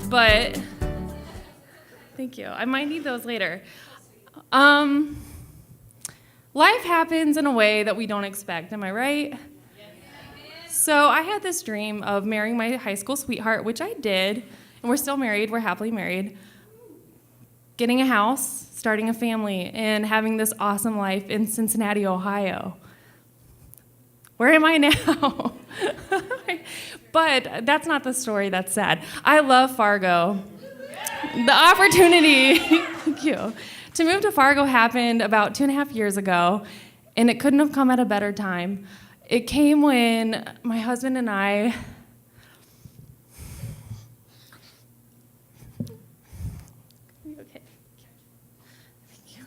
but thank you. I might need those later. Life happens in a way that we don't expect, am I right? So I had this dream of marrying my high school sweetheart, which I did, and we're still married, we're happily married, getting a house, starting a family, and having this awesome life in Cincinnati, Ohio. Where am I now? But that's not the story, that's sad. I love Fargo. The opportunity, thank you, to move to Fargo happened about 2.5 years ago, and it couldn't have come at a better time. It came when my husband and I, okay, thank you.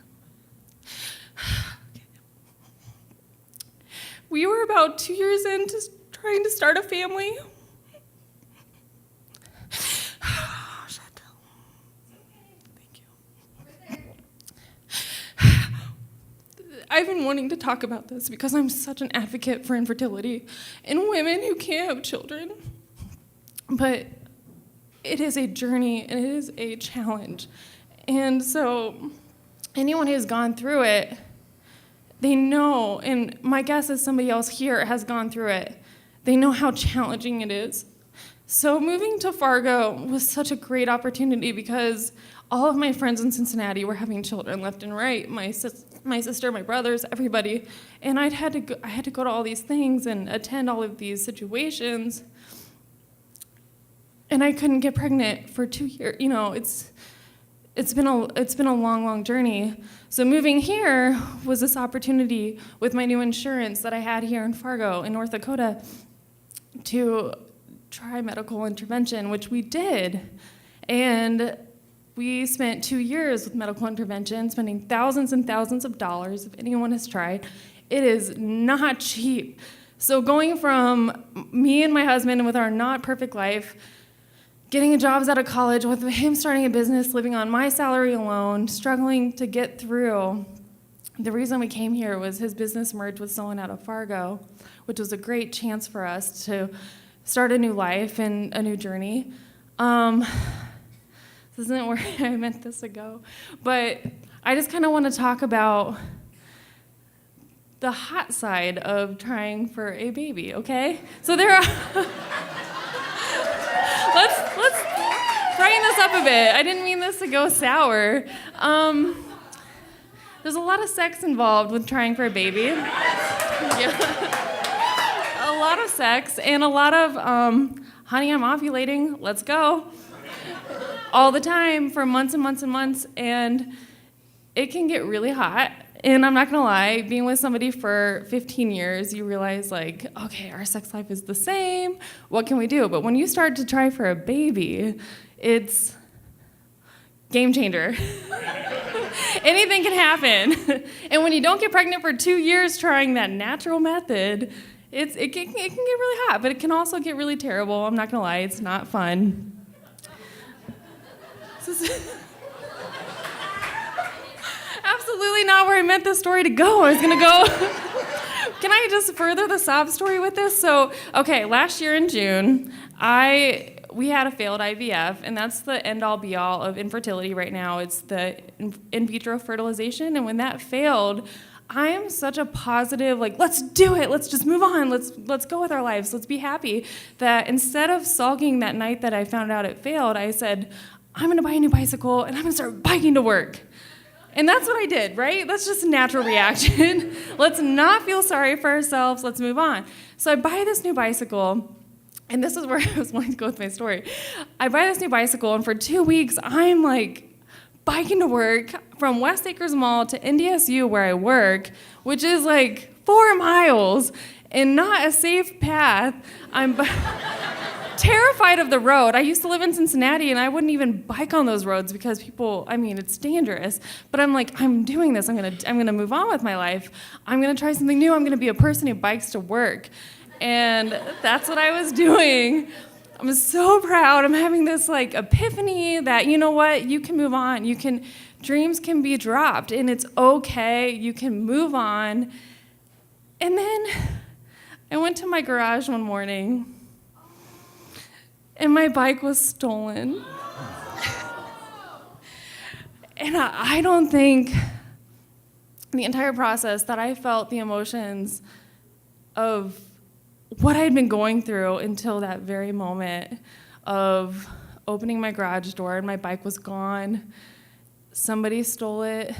We were about 2 years into trying to start a family. I've been wanting to talk about this because I'm such an advocate for infertility and women who can't have children. But it is a journey and it is a challenge. And so anyone who's gone through it, they know, and my guess is somebody else here has gone through it, they know how challenging it is. So moving to Fargo was such a great opportunity because all of my friends in Cincinnati were having children left and right. My sister, my brothers, everybody, and I had to go to all these things and attend all of these situations, and I couldn't get pregnant for 2 years. You know, it's been a long journey. So moving here was this opportunity with my new insurance that I had here in Fargo, in North Dakota, to try medical intervention, which we did, and we spent 2 years with medical intervention, spending thousands and thousands of dollars, if anyone has tried. It is not cheap. So going from me and my husband and with our not perfect life, getting jobs out of college, with him starting a business, living on my salary alone, struggling to get through, the reason we came here was his business merged with someone out of Fargo, which was a great chance for us to start a new life and a new journey. This isn't where I meant this to go, but I just kind of want to talk about the hot side of trying for a baby, okay? So there are, let's brighten this up a bit. I didn't mean this to go sour. There's a lot of sex involved with trying for a baby. Yeah. A lot of sex and a lot of, honey, I'm ovulating, let's go. All the time for months and months and months, and it can get really hot. And I'm not gonna lie, being with somebody for 15 years, you realize like, okay, our sex life is the same, what can we do? But when you start to try for a baby, it's game changer. Anything can happen. And when you don't get pregnant for 2 years trying that natural method, it can get really hot, but it can also get really terrible. I'm not gonna lie, it's not fun. Absolutely not where I meant this story to go. I was gonna go. Can I just further the sob story with this? So, okay, last year in June, we had a failed IVF, and that's the end-all be-all of infertility right now. It's the in vitro fertilization, and when that failed, I am such a positive, like, let's do it, let's just move on, let's go with our lives, let's be happy, that instead of sulking that night that I found out it failed, I said, I'm gonna buy a new bicycle and I'm gonna start biking to work. And that's what I did, right? That's just a natural reaction. Let's not feel sorry for ourselves, let's move on. So I buy this new bicycle, and this is where I was wanting to go with my story. I buy this new bicycle, and for 2 weeks, I'm like biking to work from West Acres Mall to NDSU where I work, which is like 4 miles and not a safe path. I'm terrified of the road. I used to live in Cincinnati, and I wouldn't even bike on those roads because people, it's dangerous. But I'm like, I'm doing this. I'm gonna move on with my life. I'm gonna try something new. I'm gonna be a person who bikes to work. And that's what I was doing. I'm so proud. I'm having this like epiphany that, you know what, you can move on. Dreams can be dropped, and it's okay. You can move on. And then I went to my garage one morning, and my bike was stolen. And I don't think the entire process that I felt the emotions of what I had been going through until that very moment of opening my garage door and my bike was gone. Somebody stole it.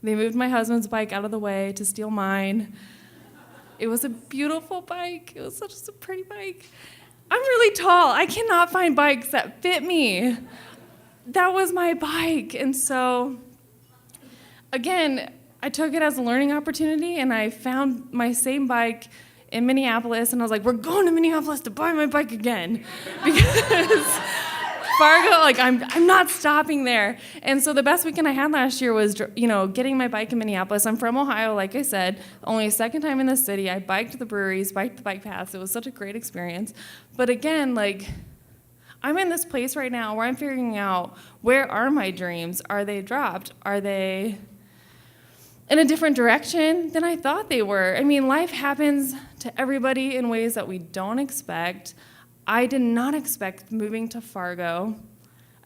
They moved my husband's bike out of the way to steal mine. It was a beautiful bike. It was such a pretty bike. I'm really tall. I cannot find bikes that fit me. That was my bike. And so, again, I took it as a learning opportunity, and I found my same bike in Minneapolis, and I was like, we're going to Minneapolis to buy my bike again. Because Fargo, like, I'm not stopping there. And so the best weekend I had last year was, getting my bike in Minneapolis. I'm from Ohio, like I said, only a second time in the city. I biked the breweries, biked the bike paths. It was such a great experience. But again, like, I'm in this place right now where I'm figuring out, where are my dreams? Are they dropped? Are they in a different direction than I thought they were? I mean, life happens to everybody in ways that we don't expect. I did not expect moving to Fargo.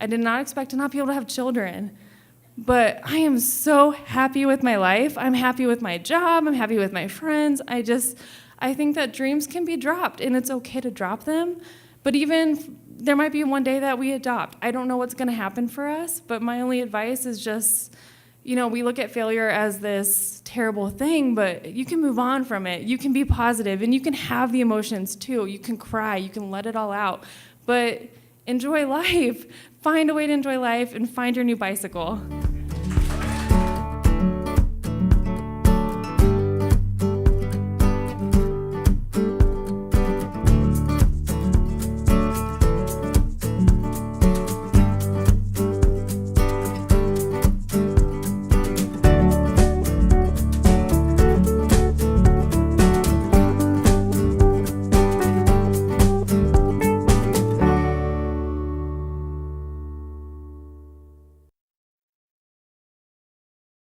I did not expect to not be able to have children. But I am so happy with my life. I'm happy with my job. I'm happy with my friends. I think that dreams can be dropped, and it's okay to drop them. But even there might be one day that we adopt. I don't know what's going to happen for us, but my only advice is just, we look at failure as this terrible thing, but you can move on from it. You can be positive, and you can have the emotions too. You can cry. You can let it all out. But enjoy life. Find a way to enjoy life and find your new bicycle.